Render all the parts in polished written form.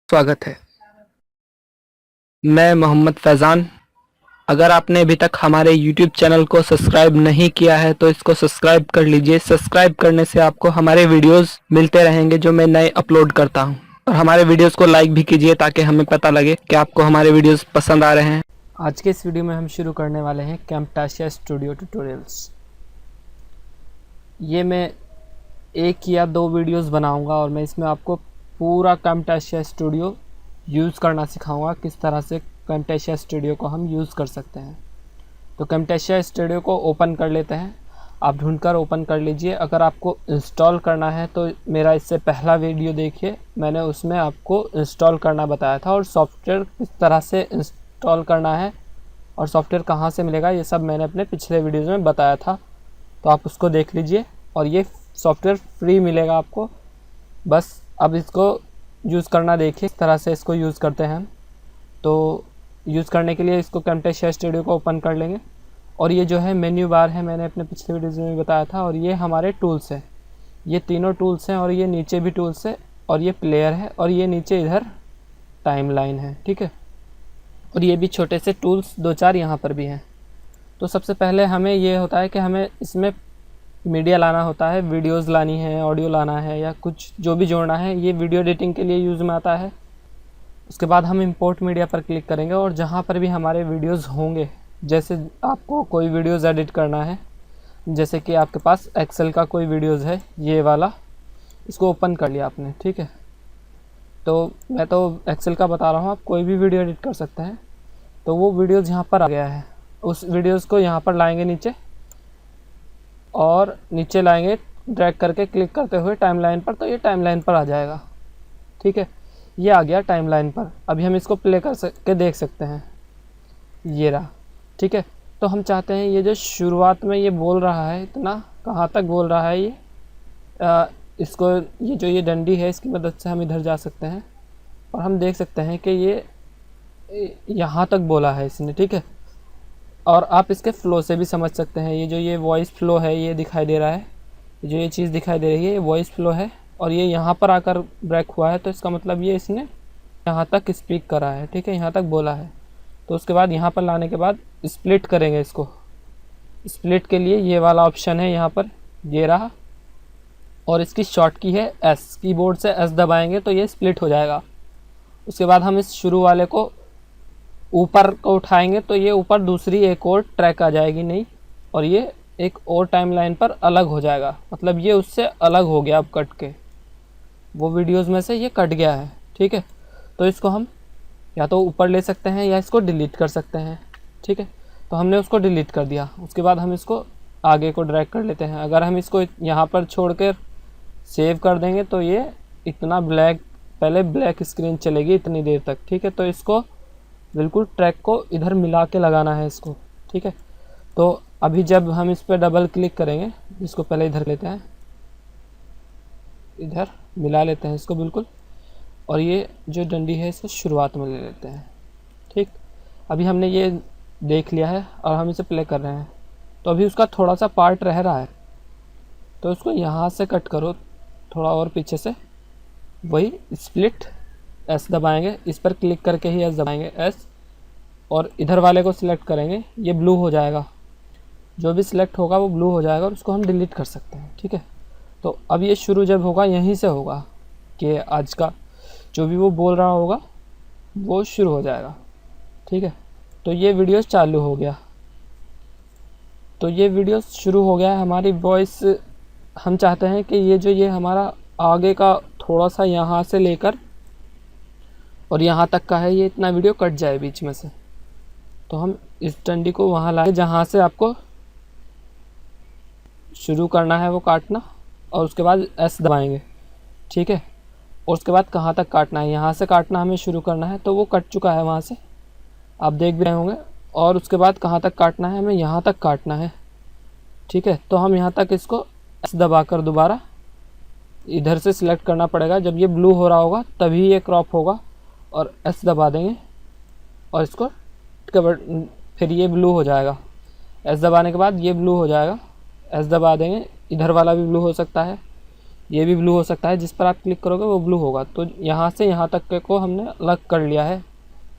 स्वागत है। मैं मोहम्मद फैज़ान। अगर आपने अभी तक हमारे YouTube चैनल को सब्सक्राइब नहीं किया है तो इसको सब्सक्राइब कर लीजिए। सब्सक्राइब करने से आपको हमारे वीडियोस मिलते रहेंगे जो मैं नए अपलोड करता हूं। और हमारे वीडियोस को लाइक भी कीजिए ताकि हमें पता लगे कि आपको हमारे वीडियोस पसंद आ रहे हैं। आज के इस वीडियो में हम शुरू करने वाले हैं कैम्टासिया स्टूडियो ट्यूटोरियल्स। ये मैं एक या दो वीडियोस बनाऊंगा और मैं इसमें आपको पूरा कैम्टासिया स्टूडियो यूज़ करना सिखाऊंगा, किस तरह से कैम्टासिया स्टूडियो को हम यूज़ कर सकते हैं। तो कैम्टासिया स्टूडियो को ओपन कर लेते हैं। आप ढूंढकर ओपन कर लीजिए। अगर आपको इंस्टॉल करना है तो मेरा इससे पहला वीडियो देखिए, मैंने उसमें आपको इंस्टॉल करना बताया था और सॉफ्टवेयर किस तरह से इंस्टॉल करना है और सॉफ्टवेयर कहाँ से मिलेगा, ये सब मैंने अपने पिछले वीडियोज़ में बताया था। तो आप उसको देख लीजिए और ये सॉफ्टवेयर फ्री मिलेगा आपको। बस अब इसको यूज़ करना देखिए, इस तरह से इसको यूज़ करते हैं हम। तो यूज़ करने के लिए इसको कैम्टासिया स्टूडियो को ओपन कर लेंगे और ये जो है मेन्यू बार है, मैंने अपने पिछले वीडियोज़ में बताया था। और ये हमारे टूल्स हैं, ये तीनों टूल्स हैं और ये नीचे भी टूल्स है और ये प्लेयर है और ये नीचे इधर टाइमलाइन है, ठीक है। और ये भी छोटे से टूल्स दो चार यहाँ पर भी हैं। तो सबसे पहले हमें ये होता है कि हमें इसमें मीडिया लाना होता है, वीडियोस लानी है, ऑडियो लाना है या कुछ जो भी जोड़ना है। ये वीडियो एडिटिंग के लिए यूज़ में आता है। उसके बाद हम इंपोर्ट मीडिया पर क्लिक करेंगे और जहाँ पर भी हमारे वीडियोस होंगे, जैसे आपको कोई वीडियोस एडिट करना है, जैसे कि आपके पास एक्सेल का कोई वीडियोस है, ये वाला, इसको ओपन कर लिया आपने, ठीक है। तो मैं तो एक्सेल का बता रहा हूँ, आप कोई भी वीडियो एडिट कर सकते हैं। तो वो वीडियोस यहाँ पर आ गया है, उस वीडियोस को यहाँ पर लाएंगे नीचे और नीचे लाएंगे ड्रैग करके, क्लिक करते हुए टाइमलाइन पर, तो ये टाइमलाइन पर आ जाएगा, ठीक है। ये आ गया टाइमलाइन पर। अभी हम इसको प्ले के देख सकते हैं, ये रहा, ठीक है। तो हम चाहते हैं ये जो शुरुआत में ये बोल रहा है, इतना कहाँ तक बोल रहा है ये, इसको ये जो ये डंडी है इसकी मदद से हम इधर जा सकते हैं और हम देख सकते हैं कि ये यहाँ तक बोला है इसने, ठीक है। और आप इसके फ़्लो से भी समझ सकते हैं। ये जो ये वॉइस फ़्लो है, ये दिखाई दे रहा है, जो ये चीज़ दिखाई दे रही है, ये वॉइस फ़्लो है और ये यहाँ पर आकर ब्रेक हुआ है। तो इसका मतलब ये इसने यहाँ तक स्पीक करा है, ठीक है, यहाँ तक बोला है। तो उसके बाद यहाँ पर लाने के बाद स्प्लिट करेंगे इसको। स्प्लिट के लिए ये वाला ऑप्शन है यहाँ पर, ये रहा, और इसकी शॉर्ट की है एस। कीबोर्ड से एस दबाएंगे तो ये स्प्लिट हो जाएगा। उसके बाद हम इस शुरू वाले को ऊपर को उठाएंगे तो ये ऊपर दूसरी एक और ट्रैक आ जाएगी नई, और ये एक और टाइमलाइन पर अलग हो जाएगा। मतलब ये उससे अलग हो गया, अब कट के वो वीडियोस में से ये कट गया है, ठीक है। तो इसको हम या तो ऊपर ले सकते हैं या इसको डिलीट कर सकते हैं, ठीक है। तो हमने उसको डिलीट कर दिया। उसके बाद हम इसको आगे को ड्रैग कर लेते हैं। अगर हम इसको यहाँ पर छोड़ कर सेव कर देंगे तो ये इतना ब्लैक, पहले ब्लैक स्क्रीन चलेगी इतनी देर तक, ठीक है। तो इसको बिल्कुल ट्रैक को इधर मिला के लगाना है इसको, ठीक है। तो अभी जब हम इस पर डबल क्लिक करेंगे, इसको पहले इधर लेते हैं, इधर मिला लेते हैं इसको बिल्कुल, और ये जो डंडी है इसको शुरुआत में ले लेते हैं, ठीक। अभी हमने ये देख लिया है और हम इसे प्ले कर रहे हैं। तो अभी उसका थोड़ा सा पार्ट रह रहा है, तो उसको यहाँ से कट करो थोड़ा और पीछे से, वही स्प्लिट एस दबाएंगे, इस पर क्लिक करके ही एस दबाएंगे, एस, और इधर वाले को सिलेक्ट करेंगे, ये ब्लू हो जाएगा, जो भी सिलेक्ट होगा वो ब्लू हो जाएगा और उसको हम डिलीट कर सकते हैं, ठीक है। तो अब ये शुरू जब होगा यहीं से होगा कि आज का जो भी वो बोल रहा होगा वो शुरू हो जाएगा, ठीक है। तो ये वीडियो चालू हो गया, तो ये वीडियो शुरू हो गया है। हमारी वॉइस, हम चाहते हैं कि ये जो ये हमारा आगे का थोड़ा सा यहाँ से लेकर और यहाँ तक का है, ये इतना वीडियो कट जाए बीच में से। तो हम इस डंडी को वहाँ लाए जहाँ से आपको शुरू करना है वो काटना, और उसके बाद एस दबाएंगे, ठीक है। और उसके बाद कहाँ तक काटना है, यहाँ से काटना हमें शुरू करना है, तो वो कट चुका है वहाँ से, आप देख भी रहे होंगे। और उसके बाद कहाँ तक काटना है, हमें यहाँ तक काटना है, ठीक है। तो हम यहाँ तक इसको एस दबाकर दोबारा इधर से सिलेक्ट करना पड़ेगा। जब ये ब्लू हो रहा होगा तभी ये क्रॉप होगा, और एस दबा देंगे और इसको फिर ये ब्लू हो जाएगा। एस दबाने के बाद ये ब्लू हो जाएगा, एस दबा देंगे, इधर वाला भी ब्लू हो सकता है, ये भी ब्लू हो सकता है, जिस पर आप क्लिक करोगे वो ब्लू होगा। तो यहाँ से यहाँ तक के को हमने अलग कर लिया है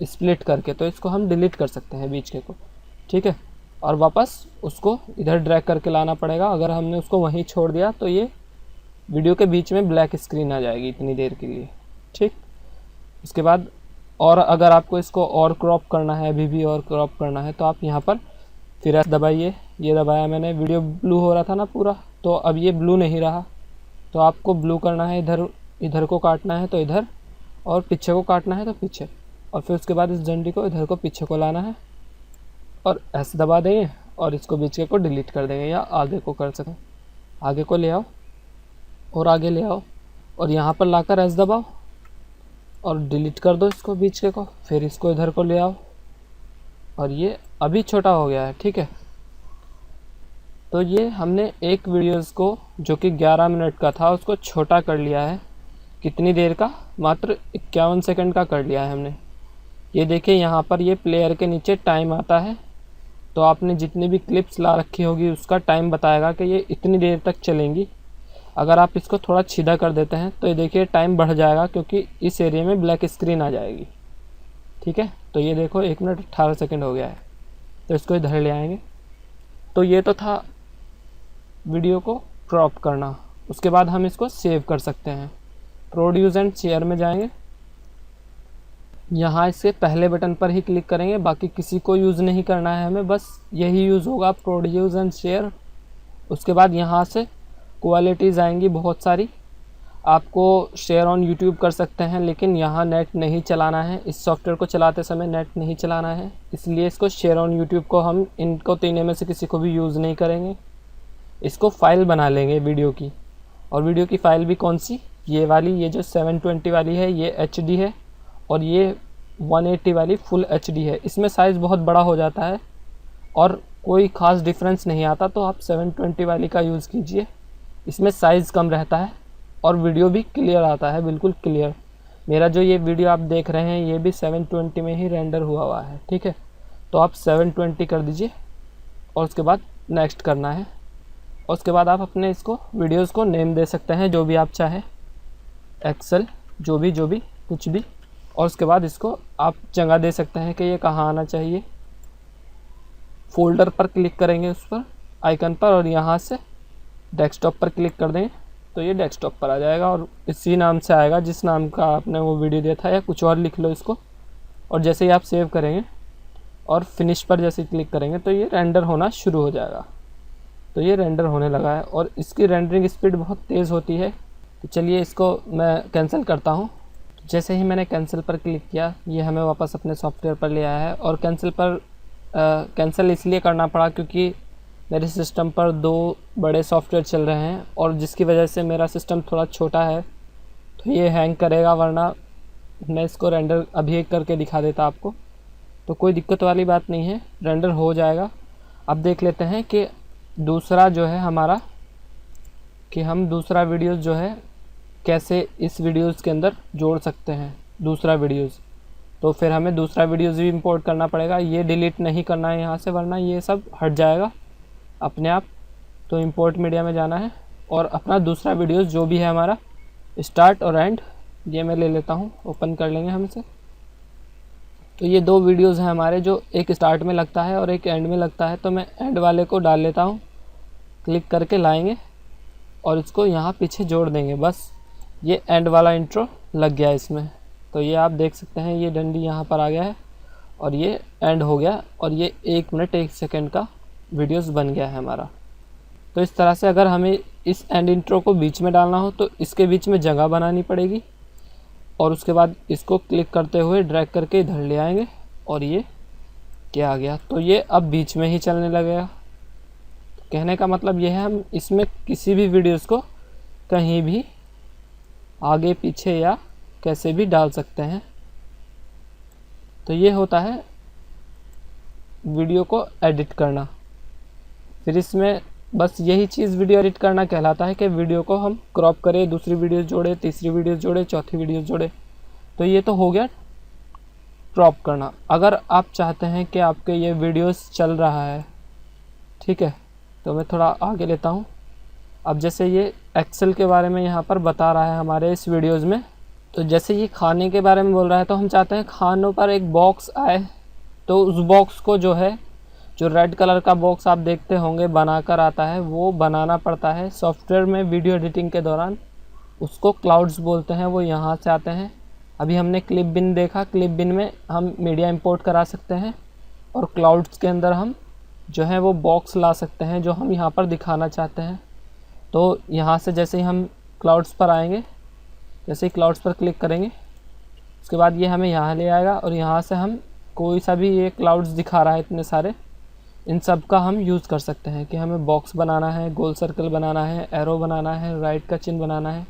स्प्लिट करके, तो इसको हम डिलीट कर सकते हैं बीच के को, ठीक है। और वापस उसको इधर ड्रैग करके लाना पड़ेगा। अगर हमने उसको वहीं छोड़ दिया तो ये वीडियो के बीच में ब्लैक स्क्रीन आ जाएगी इतनी देर के लिए, ठीक। उसके बाद और अगर आपको इसको और क्रॉप करना है, अभी भी और क्रॉप करना है, तो आप यहाँ पर फिर एस दबाइए। ये दबाया मैंने, वीडियो ब्लू हो रहा था ना पूरा, तो अब ये ब्लू नहीं रहा। तो आपको ब्लू करना है, इधर को काटना है तो इधर, और पीछे को काटना है तो पीछे, और फिर उसके बाद इस झंडी को इधर को पीछे को लाना है और एस दबा देंगे और इसको बीच के को डिलीट कर देंगे, या आगे को कर सकें। आगे को ले आओ और आगे ले आओ और यहाँ पर लाकर एस दबाओ और डिलीट कर दो इसको बीच के को। फिर इसको इधर को ले आओ और ये अभी छोटा हो गया है, ठीक है। तो ये हमने एक वीडियोस को जो कि 11 मिनट का था उसको छोटा कर लिया है। कितनी देर का? मात्र 51 सेकंड का कर लिया है हमने। ये देखिए यहाँ पर ये प्लेयर के नीचे टाइम आता है, तो आपने जितनी भी क्लिप्स ला रखी होगी उसका टाइम बताएगा कि ये इतनी देर तक चलेंगी। अगर आप इसको थोड़ा सीधा कर देते हैं तो ये देखिए टाइम बढ़ जाएगा, क्योंकि इस एरिया में ब्लैक स्क्रीन आ जाएगी, ठीक है। तो ये देखो 1 मिनट 18 सेकंड हो गया है, तो इसको इधर ले आएंगे। तो ये तो था वीडियो को क्रॉप करना। उसके बाद हम इसको सेव कर सकते हैं। प्रोड्यूस एंड शेयर में जाएंगे, यहाँ इसके पहले बटन पर ही क्लिक करेंगे, बाकी किसी को यूज़ नहीं करना है हमें, बस यही यूज़ होगा, प्रोड्यूस एंड शेयर। उसके बाद यहाँ से क्वालिटीज़ आएंगी बहुत सारी। आपको शेयर ऑन यूट्यूब कर सकते हैं, लेकिन यहाँ नेट नहीं चलाना है, इस सॉफ्टवेयर को चलाते समय नेट नहीं चलाना है, इसलिए इसको शेयर ऑन यूट्यूब को हम इनको तीनों में से किसी को भी यूज़ नहीं करेंगे। इसको फ़ाइल बना लेंगे वीडियो की, और वीडियो की फ़ाइल भी कौन सी? ये वाली, ये जो 720 वाली है ये HD है, और ये 180 वाली फुल HD है। इसमें साइज़ बहुत बड़ा हो जाता है और कोई ख़ास डिफरेंस नहीं आता, तो आप 720 वाली का यूज़ कीजिए। इसमें साइज़ कम रहता है और वीडियो भी क्लियर आता है, बिल्कुल क्लियर। मेरा जो ये वीडियो आप देख रहे हैं ये भी 720 में ही रेंडर हुआ है, ठीक है। तो आप 720 कर दीजिए और उसके बाद नेक्स्ट करना है। और उसके बाद आप अपने इसको वीडियोस को नेम दे सकते हैं जो भी आप चाहें, एक्सेल, जो भी कुछ भी। और उसके बाद इसको आप जगह दे सकते हैं कि ये कहाँ आना चाहिए। फोल्डर पर क्लिक करेंगे उस पर आइकन पर, और यहाँ से डेस्कटॉप पर क्लिक कर देंगे तो ये डेस्कटॉप पर आ जाएगा और इसी नाम से आएगा जिस नाम का आपने वो वीडियो दिया था, या कुछ और लिख लो इसको। और जैसे ही आप सेव करेंगे और फिनिश पर जैसे क्लिक करेंगे तो ये रेंडर होना शुरू हो जाएगा। तो ये रेंडर होने लगा है और इसकी रेंडरिंग स्पीड बहुत तेज़ होती है। तो चलिए इसको मैं कैंसिल करता हूँ। जैसे ही मैंने कैंसिल पर क्लिक किया ये हमें वापस अपने सॉफ्टवेयर पर ले आया है। और कैंसिल इसलिए करना पड़ा क्योंकि मेरे सिस्टम पर 2 बड़े सॉफ्टवेयर चल रहे हैं और जिसकी वजह से मेरा सिस्टम थोड़ा छोटा है, तो ये हैंग करेगा, वरना मैं इसको रेंडर अभी करके दिखा देता आपको। तो कोई दिक्कत वाली बात नहीं है, रेंडर हो जाएगा। अब देख लेते हैं कि दूसरा जो है हमारा, कि हम दूसरा वीडियोस जो है कैसे इस वीडियोस के अंदर जोड़ सकते हैं दूसरा वीडियोस। तो फिर हमें दूसरा वीडियोस भी इंपोर्ट करना पड़ेगा। ये डिलीट नहीं करना है यहाँ से, वरना ये सब हट जाएगा अपने आप। तो इंपोर्ट मीडिया में जाना है और अपना दूसरा वीडियोस जो भी है हमारा स्टार्ट और एंड, ये मैं ले लेता हूँ, ओपन कर लेंगे हम इसे। तो ये 2 वीडियोस हैं हमारे, जो एक स्टार्ट में लगता है और एक एंड में लगता है। तो मैं एंड वाले को डाल लेता हूँ, क्लिक करके लाएंगे और इसको यहाँ पीछे जोड़ देंगे। बस ये एंड वाला इंट्रो लग गया इसमें। तो ये आप देख सकते हैं, ये डंडी यहाँ पर आ गया है और ये एंड हो गया, और ये 1 मिनट 1 सेकंड का वीडियोस बन गया है हमारा। तो इस तरह से अगर हमें इस एंड इंट्रो को बीच में डालना हो तो इसके बीच में जगह बनानी पड़ेगी, और उसके बाद इसको क्लिक करते हुए ड्रैग करके इधर ले आएंगे और ये क्या आ गया। तो ये अब बीच में ही चलने लगेगा। कहने का मतलब ये है, हम इसमें किसी भी वीडियोस को कहीं भी आगे पीछे या कैसे भी डाल सकते हैं। तो ये होता है वीडियो को एडिट करना। फिर इसमें बस यही चीज़ वीडियो एडिट करना कहलाता है कि वीडियो को हम क्रॉप करें, दूसरी वीडियो जोड़े, तीसरी वीडियो जोड़े, चौथी वीडियो जोड़े। तो ये तो हो गया क्रॉप करना। अगर आप चाहते हैं कि आपके ये वीडियोस चल रहा है, ठीक है, तो मैं थोड़ा आगे लेता हूँ। अब जैसे ये एक्सेल के बारे में यहाँ पर बता रहा है हमारे इस वीडियोज़ में, तो जैसे ये खाने के बारे में बोल रहा है, तो हम चाहते हैं खानों पर एक बॉक्स आए। तो उस बॉक्स को जो है, जो रेड कलर का बॉक्स आप देखते होंगे बनाकर आता है, वो बनाना पड़ता है सॉफ्टवेयर में वीडियो एडिटिंग के दौरान। उसको क्लाउड्स बोलते हैं, वो यहाँ से आते हैं। अभी हमने क्लिप बिन देखा, क्लिप बिन में हम मीडिया इंपोर्ट करा सकते हैं और क्लाउड्स के अंदर हम जो है वो बॉक्स ला सकते हैं जो हम यहाँ पर दिखाना चाहते हैं। तो यहाँ से जैसे ही हम क्लाउड्स पर आएंगे, जैसे ही क्लाउड्स पर क्लिक करेंगे, उसके बाद ये हमें यहाँ ले आएगा और यहाँ से हम कोई सा भी ये क्लाउड्स दिखा रहा है इतने सारे, इन सब का हम यूज़ कर सकते हैं कि हमें बॉक्स बनाना है, गोल सर्कल बनाना है, एरो बनाना है, राइट का चिन्ह बनाना है।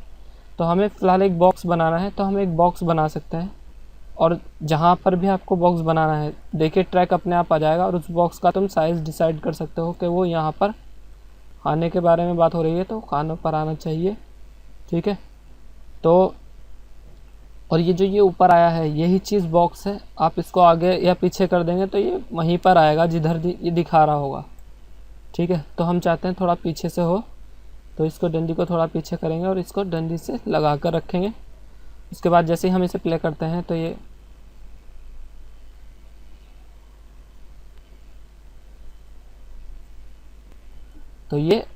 तो हमें फ़िलहाल एक बॉक्स बनाना है, तो हम एक बॉक्स बना सकते हैं। और जहाँ पर भी आपको बॉक्स बनाना है, देखिए ट्रैक अपने आप आ जाएगा और उस बॉक्स का तुम साइज़ डिसाइड कर सकते हो कि वो यहाँ पर खाने के बारे में बात हो रही है तो खानों पर आना चाहिए, ठीक है। तो और ये जो ये ऊपर आया है, यही चीज़ बॉक्स है। आप इसको आगे या पीछे कर देंगे तो ये वहीं पर आएगा जिधर ये दिखा रहा होगा, ठीक है। तो हम चाहते हैं थोड़ा पीछे से हो, तो इसको डंडी को थोड़ा पीछे करेंगे और इसको डंडी से लगा कर रखेंगे। उसके बाद जैसे ही हम इसे प्ले करते हैं तो ये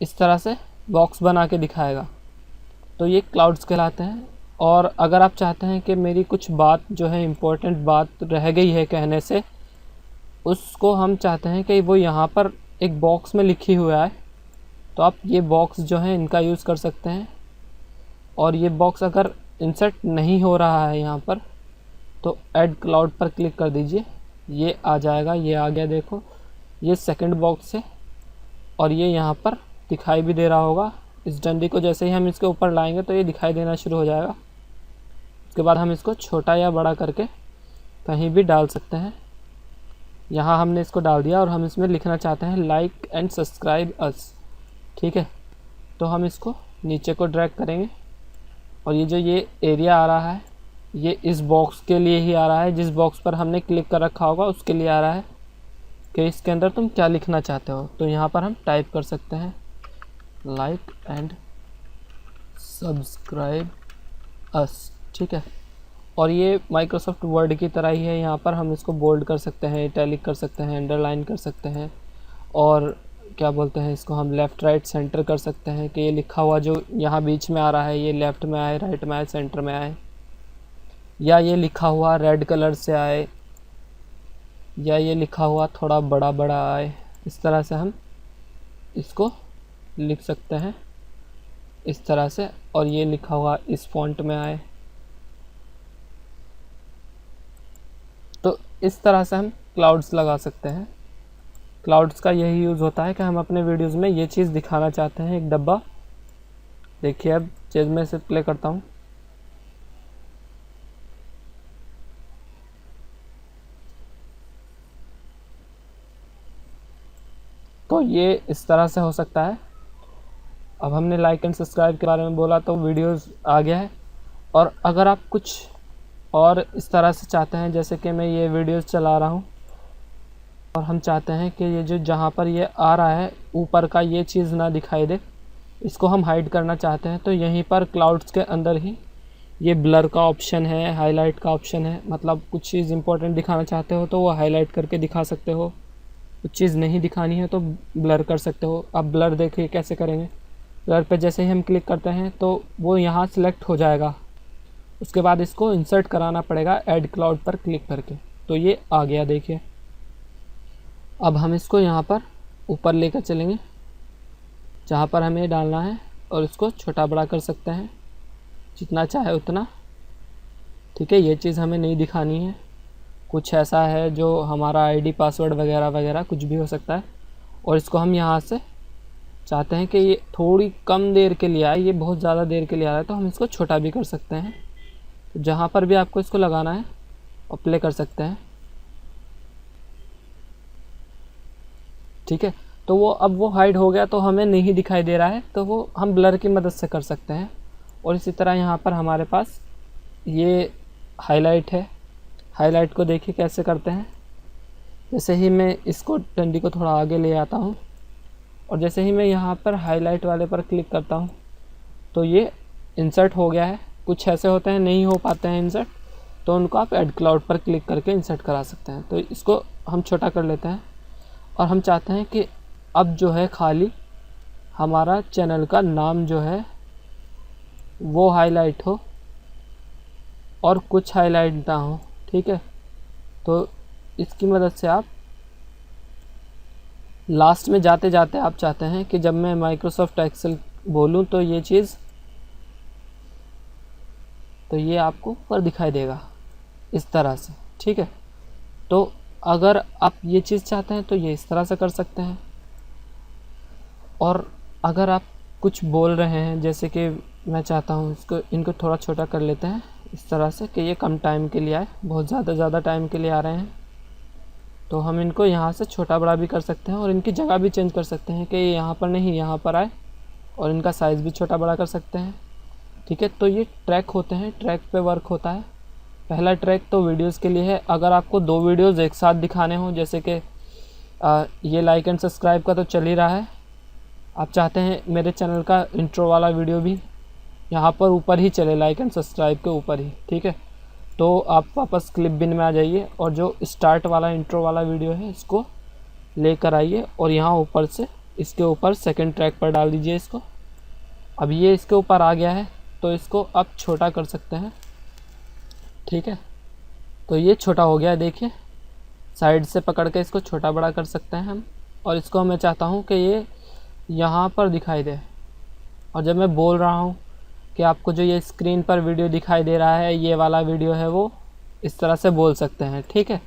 इस तरह से बॉक्स बना के दिखाएगा। तो ये क्लाउड्स कहलाते हैं। और अगर आप चाहते हैं कि मेरी कुछ बात जो है इम्पोर्टेंट बात रह गई है कहने से, उसको हम चाहते हैं कि वो यहाँ पर एक बॉक्स में लिखी हुआ है, तो आप ये बॉक्स जो है इनका यूज़ कर सकते हैं। और ये बॉक्स अगर इंसर्ट नहीं हो रहा है यहाँ पर, तो ऐड क्लाउड पर क्लिक कर दीजिए, ये आ जाएगा। ये आ गया, देखो ये सेकंड बॉक्स है और ये यहाँ पर दिखाई भी दे रहा होगा। इस डंडी को जैसे ही हम इसके ऊपर लाएंगे तो ये दिखाई देना शुरू हो जाएगा। उसके बाद हम इसको छोटा या बड़ा करके कहीं भी डाल सकते हैं। यहाँ हमने इसको डाल दिया और हम इसमें लिखना चाहते हैं लाइक एंड सब्सक्राइब अस, ठीक है। तो हम इसको नीचे को ड्रैग करेंगे और ये जो ये एरिया आ रहा है, ये इस बॉक्स के लिए ही आ रहा है, जिस बॉक्स पर हमने क्लिक कर रखा होगा उसके लिए आ रहा है कि इसके अंदर तुम क्या लिखना चाहते हो। तो यहाँ पर हम टाइप कर सकते हैं लाइक एंड सब्सक्राइब अस, ठीक है। और ये माइक्रोसॉफ्ट वर्ड की तरह ही है, यहाँ पर हम इसको बोल्ड कर सकते हैं, इटैलिक कर सकते हैं, अंडरलाइन कर सकते हैं, और क्या बोलते हैं इसको, हम लेफ़्ट राइट सेंटर कर सकते हैं कि ये लिखा हुआ जो यहाँ बीच में आ रहा है ये लेफ़्ट में आए, राइट में आए, सेंटर में आए, या ये लिखा हुआ रेड कलर से आए, या ये लिखा हुआ थोड़ा बड़ा बड़ा आए। इस तरह से हम इसको लिख सकते हैं इस तरह से, और ये लिखा हुआ इस फॉन्ट में आए। तो इस तरह से हम क्लाउड्स लगा सकते हैं। क्लाउड्स का यही यूज़ होता है कि हम अपने वीडियोज़ में ये चीज़ दिखाना चाहते हैं, एक डब्बा। देखिए अब चीज़ में से प्ले करता हूँ, तो ये इस तरह से हो सकता है। अब हमने लाइक एंड सब्सक्राइब के बारे में बोला तो वीडियोस आ गया है। और अगर आप कुछ और इस तरह से चाहते हैं, जैसे कि मैं ये वीडियोस चला रहा हूँ और हम चाहते हैं कि ये जो जहाँ पर ये आ रहा है ऊपर का ये चीज़ ना दिखाई दे, इसको हम हाइड करना चाहते हैं, तो यहीं पर क्लाउड्स के अंदर ही ये ब्लर का ऑप्शन है, हाईलाइट का ऑप्शन है। मतलब कुछ चीज़ इंपॉर्टेंट दिखाना चाहते हो तो वो हाईलाइट करके दिखा सकते हो, कुछ चीज़ नहीं दिखानी है तो ब्लर कर सकते हो। अब ब्लर देखिए कैसे करेंगे, ब्लर पे जैसे ही हम क्लिक करते हैं तो वो यहाँ सिलेक्ट हो जाएगा। उसके बाद इसको इंसर्ट कराना पड़ेगा ऐड क्लाउड पर क्लिक करके, तो ये आ गया देखिए। अब हम इसको यहाँ पर ऊपर लेकर चलेंगे जहाँ पर हमें डालना है और इसको छोटा बड़ा कर सकते हैं जितना चाहे उतना, ठीक है। ये चीज़ हमें नहीं दिखानी है, कुछ ऐसा है जो हमारा आईडी पासवर्ड वगैरह वगैरह कुछ भी हो सकता है। और इसको हम यहाँ से चाहते हैं कि ये थोड़ी कम देर के लिए आए, ये बहुत ज़्यादा देर के लिए आ रहा है, तो हम इसको छोटा भी कर सकते हैं। तो जहाँ पर भी आपको इसको लगाना है और प्ले कर सकते हैं, ठीक है। तो वो अब वो हाइड हो गया तो हमें नहीं दिखाई दे रहा है, तो वो हम ब्लर की मदद से कर सकते हैं। और इसी तरह यहाँ पर हमारे पास ये हाईलाइट है, हाईलाइट को देखिए कैसे करते हैं। जैसे ही मैं इसको डंडी को थोड़ा आगे ले आता हूँ और जैसे ही मैं यहाँ पर हाईलाइट वाले पर क्लिक करता हूँ तो ये इंसर्ट हो गया है। कुछ ऐसे होते हैं नहीं हो पाते हैं इंसर्ट, तो उनको आप ऐड क्लाउड पर क्लिक करके इंसर्ट करा सकते हैं। तो इसको हम छोटा कर लेते हैं और हम चाहते हैं कि अब जो है खाली हमारा चैनल का नाम जो है वो हाईलाइट हो और कुछ हाईलाइट ना हो, ठीक है। तो इसकी मदद से आप लास्ट में जाते जाते आप चाहते हैं कि जब मैं माइक्रोसॉफ्ट एक्सेल बोलूं तो ये चीज़, तो ये आपको ऊपर दिखाई देगा इस तरह से, ठीक है। तो अगर आप ये चीज़ चाहते हैं तो ये इस तरह से कर सकते हैं। और अगर आप कुछ बोल रहे हैं, जैसे कि मैं चाहता हूँ इनको थोड़ा छोटा कर लेते हैं इस तरह से कि ये कम टाइम के लिए आए, बहुत ज़्यादा टाइम के लिए आ रहे हैं, तो हम इनको यहाँ से छोटा बड़ा भी कर सकते हैं और इनकी जगह भी चेंज कर सकते हैं कि ये यहाँ पर नहीं यहाँ पर आए, और इनका साइज़ भी छोटा बड़ा कर सकते हैं, ठीक है। तो ये ट्रैक होते हैं, ट्रैक पे वर्क होता है। पहला ट्रैक तो वीडियोस के लिए है। अगर आपको 2 वीडियोस एक साथ दिखाने हो, जैसे कि ये लाइक एंड सब्सक्राइब का तो चल ही रहा है, आप चाहते हैं मेरे चैनल का इंट्रो वाला वीडियो भी यहाँ पर ऊपर ही चले, लाइक एंड सब्सक्राइब के ऊपर ही, ठीक है। तो आप वापस क्लिप बिन में आ जाइए और जो स्टार्ट वाला इंट्रो वाला वीडियो है इसको लेकर आइए और यहाँ ऊपर से इसके ऊपर सेकंड ट्रैक पर डाल दीजिए इसको। अब ये इसके ऊपर आ गया है तो इसको आप छोटा कर सकते हैं, ठीक है। तो ये छोटा हो गया है, देखिए साइड से पकड़ के इसको छोटा बड़ा कर सकते हैं हम। और इसको मैं चाहता हूँ कि ये यहाँ पर दिखाई दे, और जब मैं बोल रहा हूँ कि आपको जो ये स्क्रीन पर वीडियो दिखाई दे रहा है ये वाला वीडियो है, वो इस तरह से बोल सकते हैं, ठीक है।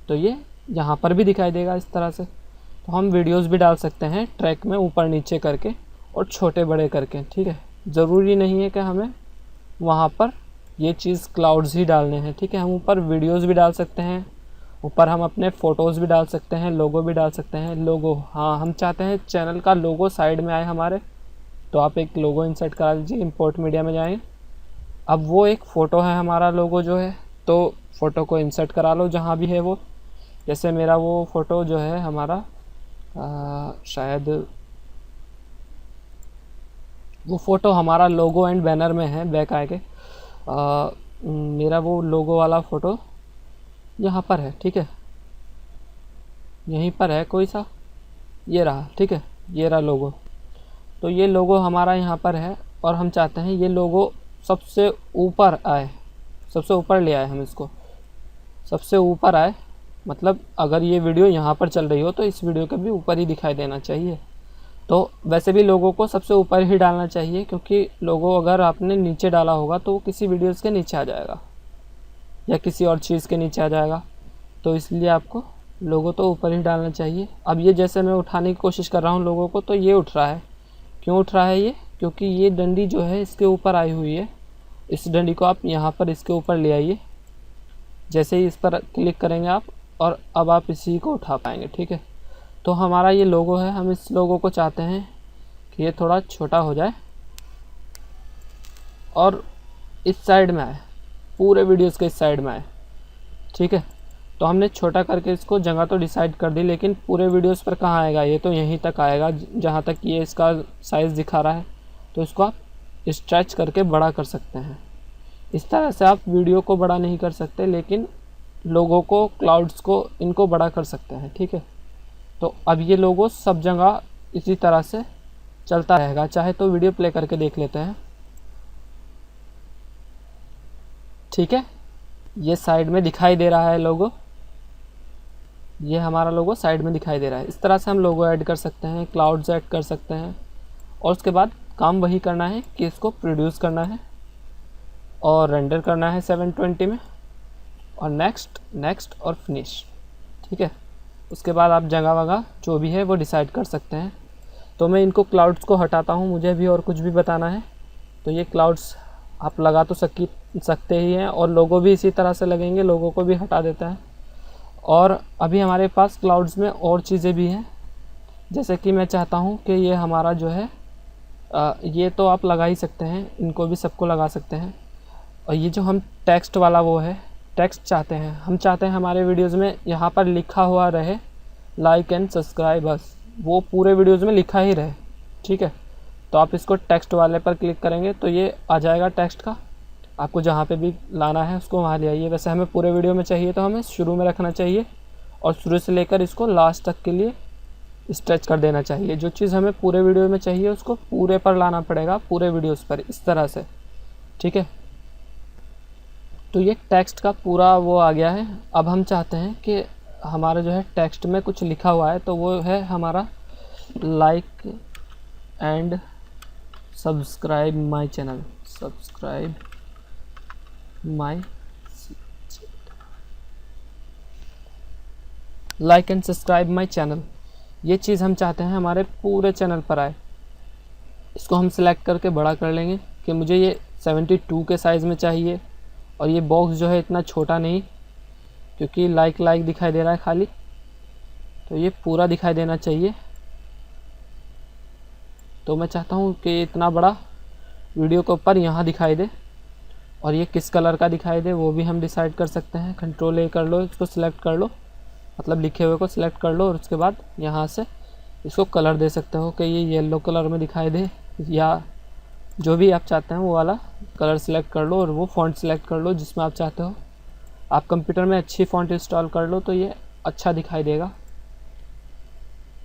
तो ये यहाँ पर भी दिखाई देगा इस तरह से। तो हम वीडियोस भी डाल सकते हैं ट्रैक में ऊपर नीचे करके और छोटे बड़े करके, ठीक है। ज़रूरी नहीं है कि हमें वहाँ पर ये चीज़ क्लाउड्स ही डालने हैं, ठीक है। हम ऊपर वीडियोस भी डाल सकते हैं, ऊपर हम अपने फ़ोटोज़ भी डाल सकते हैं, लोगो भी डाल सकते हैं। लोगो, हाँ, हम चाहते हैं चैनल का लोगो साइड में आए हमारे, तो आप एक लोगो इंसर्ट करा लीजिए, इंपोर्ट मीडिया में जाएँ। अब वो एक फ़ोटो है हमारा लोगो जो है, तो फ़ोटो को इंसर्ट करा लो जहाँ भी है वो। जैसे मेरा वो फ़ोटो जो है हमारा शायद वो फ़ोटो हमारा लोगो एंड बैनर में है, बैक आके मेरा वो लोगो वाला फ़ोटो यहाँ पर है, ठीक है। यहीं पर है कोई सा, ये रहा, ठीक है, ये रहा लोगो। तो ये लोगो हमारा यहाँ पर है और हम चाहते हैं ये लोगो सबसे ऊपर आए, सबसे ऊपर ले आए हम इसको, सबसे ऊपर आए। मतलब अगर ये वीडियो यहाँ पर चल रही हो तो इस वीडियो के भी ऊपर ही दिखाई देना चाहिए। तो वैसे भी लोगों को सबसे ऊपर ही डालना चाहिए, क्योंकि लोगो अगर आपने नीचे डाला होगा तो वो किसी वीडियोज़ के नीचे आ जाएगा या किसी और चीज़ के नीचे आ जाएगा। तो इसलिए आपको लोगो तो ऊपर ही डालना चाहिए। अब ये जैसे मैं उठाने की कोशिश कर रहा हूँ लोगों को, तो ये उठ रहा है। क्यों उठ रहा है ये? क्योंकि ये डंडी जो है इसके ऊपर आई हुई है। इस डंडी को आप यहाँ पर इसके ऊपर ले आइए, जैसे ही इस पर क्लिक करेंगे आप, और अब आप इसी को उठा पाएंगे, ठीक है। तो हमारा ये लोगो है, हम इस लोगो को चाहते हैं कि ये थोड़ा छोटा हो जाए और इस साइड में आए, पूरे वीडियोस के इस साइड में आए, ठीक है। तो हमने छोटा करके इसको जगह तो डिसाइड कर दी, लेकिन पूरे वीडियोस पर कहाँ आएगा? ये तो यहीं तक आएगा जहाँ तक ये इसका साइज़ दिखा रहा है। तो इसको आप स्ट्रेच करके बड़ा कर सकते हैं। इस तरह से आप वीडियो को बड़ा नहीं कर सकते, लेकिन लोगों को, क्लाउड्स को, इनको बड़ा कर सकते हैं, ठीक है। तो अब ये लोगो सब जगह इसी तरह से चलता रहेगा। चाहे तो वीडियो प्ले करके देख लेते हैं, ठीक है। ये साइड में दिखाई दे रहा है लोगो, ये हमारा लोगो साइड में दिखाई दे रहा है। इस तरह से हम लोगो ऐड कर सकते हैं, क्लाउड्स ऐड कर सकते हैं, और उसके बाद काम वही करना है कि इसको प्रोड्यूस करना है और रेंडर करना है 720 में, और नेक्स्ट और फिनिश, ठीक है। उसके बाद आप जगह वगह जो भी है वो डिसाइड कर सकते हैं। तो मैं इनको क्लाउड्स को हटाता हूँ, मुझे भी और कुछ भी बताना है तो ये क्लाउड्स आप लगा तो सकते ही हैं, और लोगो भी इसी तरह से लगेंगे, लोगों को भी हटा देता है। और अभी हमारे पास क्लाउड्स में और चीज़ें भी हैं, जैसे कि मैं चाहता हूँ कि ये हमारा जो है ये तो आप लगा ही सकते हैं, इनको भी सबको लगा सकते हैं। और ये जो हम टेक्स्ट वाला वो है, टेक्स्ट चाहते हैं, हम चाहते हैं हमारे वीडियोज़ में यहाँ पर लिखा हुआ रहे लाइक एंड सब्सक्राइब अस, वो पूरे वीडियोज़ में लिखा ही रहे। ठीक है, तो आप इसको टेक्स्ट वाले पर क्लिक करेंगे तो ये आ जाएगा टेक्स्ट का, आपको जहाँ पे भी लाना है उसको वहाँ ले आइए। वैसे हमें पूरे वीडियो में चाहिए तो हमें शुरू में रखना चाहिए और शुरू से लेकर इसको लास्ट तक के लिए स्ट्रेच कर देना चाहिए। जो चीज़ हमें पूरे वीडियो में चाहिए उसको पूरे पर लाना पड़ेगा, पूरे वीडियोस पर, इस तरह से। ठीक है, तो ये टेक्स्ट का पूरा वो आ गया है। अब हम चाहते हैं कि हमारा जो है टेक्स्ट में कुछ लिखा हुआ है, तो वो है हमारा like and subscribe my channel, subscribe my like and subscribe my channel. ये चीज़ हम चाहते हैं हमारे पूरे चैनल पर आए। इसको हम सिलेक्ट करके बड़ा कर लेंगे कि मुझे ये 72 के साइज़ में चाहिए, और ये बॉक्स जो है इतना छोटा नहीं, क्योंकि लाइक दिखाई दे रहा है खाली, तो ये पूरा दिखाई देना चाहिए। तो मैं चाहता हूँ कि इतना बड़ा वीडियो के ऊपर यहाँ दिखाई दे, और ये किस कलर का दिखाई दे वो भी हम डिसाइड कर सकते हैं। कंट्रोल ए कर लो, इसको सिलेक्ट कर लो, मतलब लिखे हुए को सिलेक्ट कर लो, और उसके बाद यहाँ से इसको कलर दे सकते हो कि ये येलो कलर में दिखाई दे, या जो भी आप चाहते हैं वो वाला कलर सिलेक्ट कर लो, और वो फ़ॉन्ट सिलेक्ट कर लो जिसमें आप चाहते हो। आप कंप्यूटर में अच्छी फ़ॉन्ट इंस्टॉल कर लो तो ये अच्छा दिखाई देगा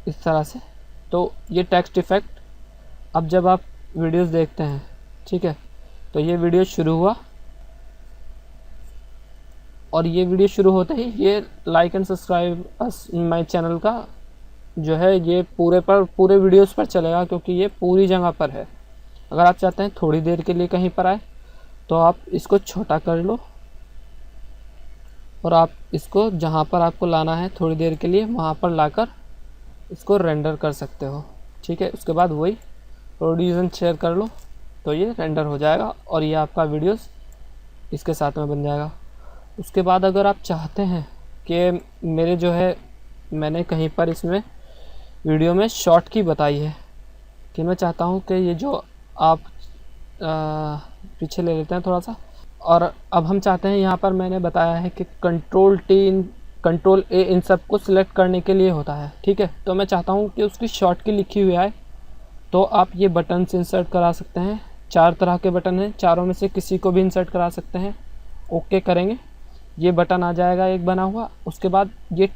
इस तरह से। तो ये टेक्स्ट इफ़ेक्ट अब जब आप वीडियोस देखते हैं, ठीक है, तो ये वीडियो शुरू हुआ, और ये वीडियो शुरू होते ही ये like and subscribe my channel का जो है ये पूरे वीडियोस पर चलेगा, क्योंकि ये पूरी जगह पर है। अगर आप चाहते हैं थोड़ी देर के लिए कहीं पर आए तो आप इसको छोटा कर लो, और आप इसको जहाँ पर आपको लाना है थोड़ी देर के लिए वहाँ पर लाकर इसको रेंडर कर सकते हो। ठीक है, उसके बाद वही प्रोड्यूस एंड शेयर कर लो तो ये रेंडर हो जाएगा, और ये आपका वीडियोस इसके साथ में बन जाएगा। उसके बाद अगर आप चाहते हैं कि मेरे जो है मैंने कहीं पर इसमें वीडियो में शॉर्ट की बताई है कि मैं चाहता हूँ कि ये जो आप पीछे ले लेते हैं थोड़ा सा, और अब हम चाहते हैं यहाँ पर मैंने बताया है कि कंट्रोल ए इन सब को सिलेक्ट करने के लिए होता है। ठीक है, तो मैं चाहता हूँ कि उसकी शॉर्ट की लिखी हुई आए, तो आप ये बटन से इंसर्ट करा सकते हैं। 4 तरह के बटन हैं, चारों में से किसी को भी इंसर्ट करा सकते हैं। ओके करेंगे, ये बटन आ जाएगा एक बना हुआ। उसके बाद ये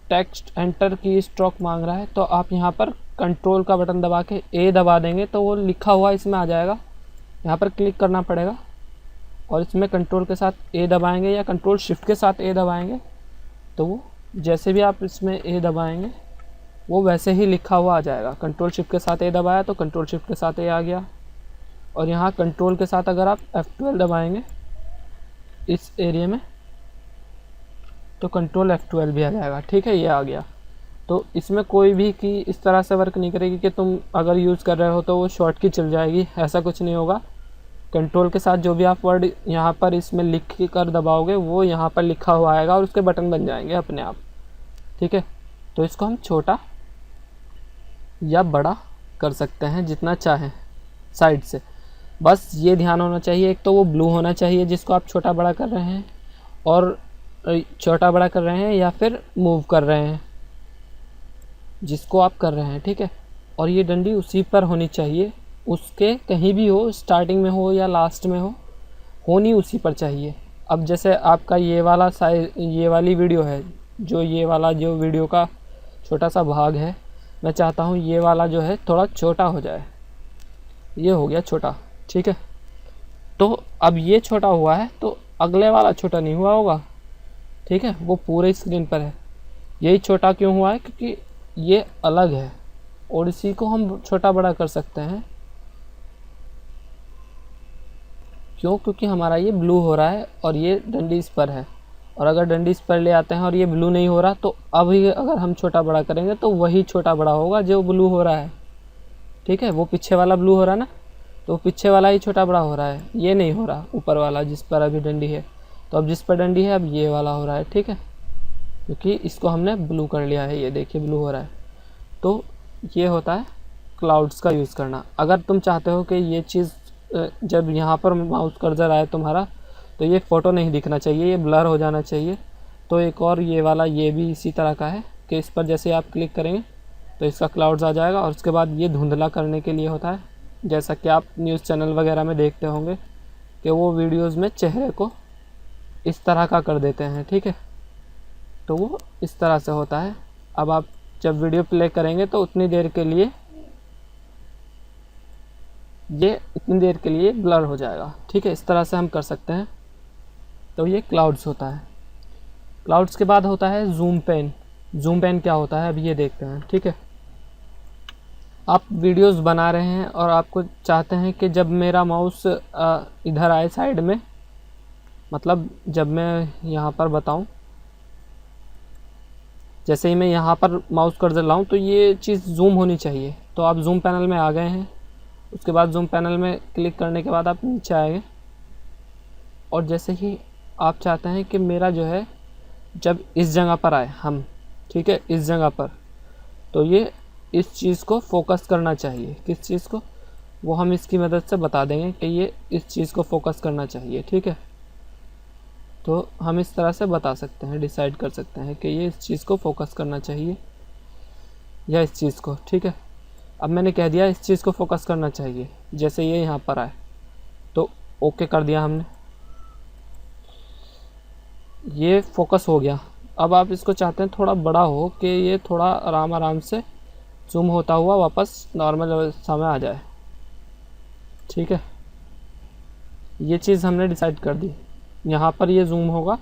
टेक्स्ट एंटर की स्ट्रोक मांग रहा है, तो आप यहाँ पर कंट्रोल का बटन दबा के ए दबा देंगे तो वो लिखा हुआ इसमें आ जाएगा। यहाँ पर क्लिक करना पड़ेगा, और इसमें कंट्रोल के साथ ए दबाएंगे या कंट्रोल शिफ्ट के साथ ए दबाएंगे तो वो जैसे भी आप इसमें ए दबाएंगे वो वैसे ही लिखा हुआ आ जाएगा। कंट्रोल शिफ्ट के साथ ए दबाया तो कंट्रोल शिफ्ट के साथ ए आ गया, और यहाँ कंट्रोल के साथ अगर आप F12 दबाएंगे इस एरिया में तो कंट्रोल F12 भी आ जाएगा। ठीक है, ये आ गया। तो इसमें कोई भी की इस तरह से वर्क नहीं करेगी कि तुम अगर यूज़ कर रहे हो तो वो शॉर्ट की चल जाएगी, ऐसा कुछ नहीं होगा। कंट्रोल के साथ जो भी आप वर्ड यहाँ पर इसमें लिख कर दबाओगे वो यहाँ पर लिखा हुआ आएगा और उसके बटन बन जाएंगे अपने आप। ठीक है, तो इसको हम छोटा या बड़ा कर सकते हैं जितना चाहें साइड से। बस ये ध्यान होना चाहिए, एक तो वो ब्लू होना चाहिए जिसको आप छोटा बड़ा कर रहे हैं, और छोटा बड़ा कर रहे हैं या फिर मूव कर रहे हैं जिसको आप कर रहे हैं। ठीक है, और ये डंडी उसी पर होनी चाहिए, उसके कहीं भी हो, स्टार्टिंग में हो या लास्ट में हो, होनी उसी पर चाहिए। अब जैसे आपका ये वाला साइज, ये वाली वीडियो है, जो ये वाला जो वीडियो का छोटा सा भाग है, मैं चाहता हूँ ये वाला जो है थोड़ा छोटा हो जाए। ये हो गया छोटा। ठीक है, तो अब ये छोटा हुआ है तो अगले वाला छोटा नहीं हुआ होगा। ठीक है, वो पूरे स्क्रीन पर है। यही छोटा क्यों हुआ है? क्योंकि ये अलग है, और इसी को हम छोटा बड़ा कर सकते हैं। क्यों? क्योंकि हमारा ये ब्लू हो रहा है और ये डंडी इस पर है, और अगर डंडी इस पर ले आते हैं और ये ब्लू नहीं हो रहा तो अभी अगर हम छोटा बड़ा करेंगे तो वही छोटा बड़ा होगा जो ब्लू हो रहा है। ठीक है, वो पीछे वाला ब्लू हो रहा है ना, तो पीछे वाला ही छोटा बड़ा हो रहा है, ये नहीं हो रहा ऊपर वाला जिस पर अभी डंडी है। तो अब जिस पर डंडी है अब ये वाला हो रहा है। ठीक है, क्योंकि इसको हमने ब्लू कर लिया है, ये देखिए ब्लू हो रहा है। तो ये होता है क्लाउड्स का यूज़ करना। अगर तुम चाहते हो कि ये चीज़ जब यहाँ पर माउस कर्सर आए तुम्हारा तो ये फ़ोटो नहीं दिखना चाहिए, ये ब्लर हो जाना चाहिए, तो एक और ये वाला ये भी इसी तरह का है कि इस पर जैसे आप क्लिक करेंगे तो इसका क्लाउड्स आ जाएगा। और उसके बाद ये धुंधला करने के लिए होता है, जैसा कि आप न्यूज़ चैनल वगैरह में देखते होंगे कि वो वीडियोज़ में चेहरे को इस तरह का कर देते हैं, ठीक है। तो वो इस तरह से होता है। अब आप जब वीडियो प्ले करेंगे तो उतनी देर के लिए ब्लर हो जाएगा, ठीक है। इस तरह से हम कर सकते हैं। तो ये क्लाउड्स होता है। क्लाउड्स के बाद होता है जूम पेन। जूम पेन क्या होता है अभी ये देखते हैं, ठीक है। आप वीडियोस बना रहे हैं और आपको चाहते हैं कि जब मेरा माउस इधर आए साइड में, मतलब जब मैं यहाँ पर बताऊं, जैसे ही मैं यहाँ पर माउस कर्सर लाऊं तो ये चीज़ जूम होनी चाहिए। तो आप जूम पैनल में आ गए हैं। उसके बाद जूम पैनल में क्लिक करने के बाद आप नीचे आएंगे और जैसे ही आप चाहते हैं कि मेरा जो है जब इस जगह पर आए हम, ठीक है, इस जगह पर, तो ये इस चीज़ को फोकस करना चाहिए। किस चीज़ को, वो हम इसकी मदद से बता देंगे कि ये इस चीज़ को फोकस करना चाहिए, ठीक है। तो हम इस तरह से बता सकते हैं, डिसाइड कर सकते हैं कि ये इस चीज़ को फोकस करना चाहिए या इस चीज़ को, ठीक है। अब मैंने कह दिया इस चीज़ को फोकस करना चाहिए, जैसे ये यहाँ पर आए तो ओके कर दिया हमने, ये फोकस हो गया। अब आप इसको चाहते हैं थोड़ा बड़ा हो कि ये थोड़ा आराम से जूम होता हुआ वापस नॉर्मल अवस्था में आ जाए, ठीक है। ये चीज़ हमने डिसाइड कर दी। यहाँ पर ये जूम होगा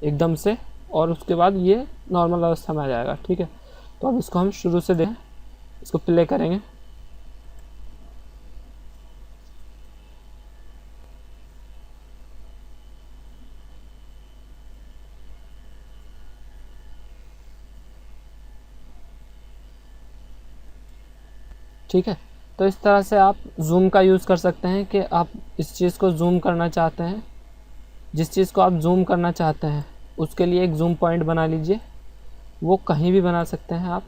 एकदम से और उसके बाद ये नॉर्मल अवस्था में आ जाएगा, ठीक है। तो अब इसको हम शुरू से देखें, इसको प्ले करेंगे। ठीक है। तो इस तरह से आप जूम का यूज़ कर सकते हैं कि आप इस चीज़ को जूम करना चाहते हैं, जिस चीज़ को आप जूम करना चाहते हैं उसके लिए एक जूम पॉइंट बना लीजिए। वो कहीं भी बना सकते हैं आप।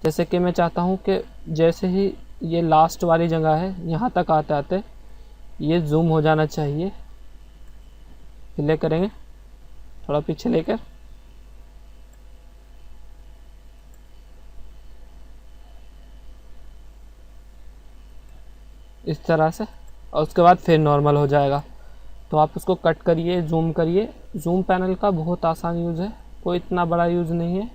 जैसे कि मैं चाहता हूँ कि जैसे ही ये लास्ट वाली जगह है यहाँ तक आते आते ये जूम हो जाना चाहिए। प्ले करेंगे थोड़ा पीछे लेकर, इस तरह से, और उसके बाद फिर नॉर्मल हो जाएगा। तो आप उसको कट करिए, जूम करिए। जूम पैनल का बहुत आसान यूज़ है, कोई इतना बड़ा यूज़ नहीं है।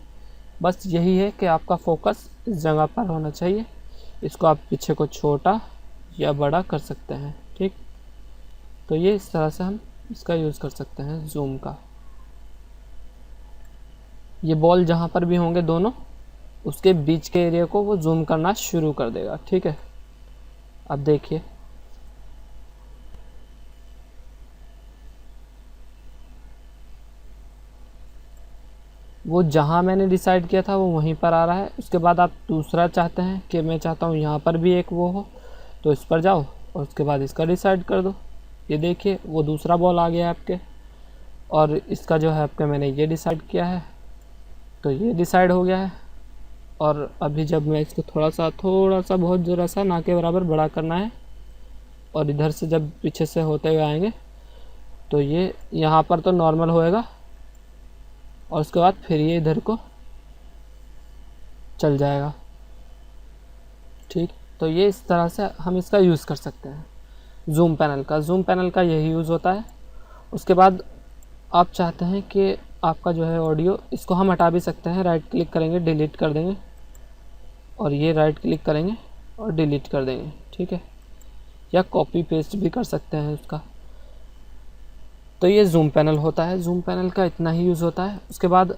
बस यही है कि आपका फोकस इस जगह पर होना चाहिए। इसको आप पीछे को छोटा या बड़ा कर सकते हैं, ठीक। तो ये इस तरह से हम इसका यूज़ कर सकते हैं जूम का। ये बॉल जहाँ पर भी होंगे दोनों, उसके बीच के एरिया को वो जूम करना शुरू कर देगा, ठीक है। अब देखिए, वो जहाँ मैंने डिसाइड किया था वो वहीं पर आ रहा है। उसके बाद आप दूसरा चाहते हैं कि मैं चाहता हूँ यहाँ पर भी एक वो हो, तो इस पर जाओ और उसके बाद इसका डिसाइड कर दो। ये देखिए वो दूसरा बॉल आ गया है आपके, और इसका जो है आपके मैंने ये डिसाइड किया है, तो ये डिसाइड हो गया है। और अभी जब मैं इसको थोड़ा सा बहुत ज़रा सा ना के बराबर बड़ा करना है, और इधर से जब पीछे से होते हुए आएंगे तो ये यहाँ पर तो नॉर्मल होएगा, और उसके बाद फिर ये इधर को चल जाएगा, ठीक। तो ये इस तरह से हम इसका यूज़ कर सकते हैं जूम पैनल का। जूम पैनल का यही यूज़ होता है। उसके बाद आप चाहते हैं कि आपका जो है ऑडियो, इसको हम हटा भी सकते हैं। राइट क्लिक करेंगे, डिलीट कर देंगे, और ये राइट क्लिक करेंगे और डिलीट कर देंगे, ठीक है। या कॉपी पेस्ट भी कर सकते हैं उसका। तो ये जूम पैनल होता है। जूम पैनल का इतना ही यूज़ होता है। उसके बाद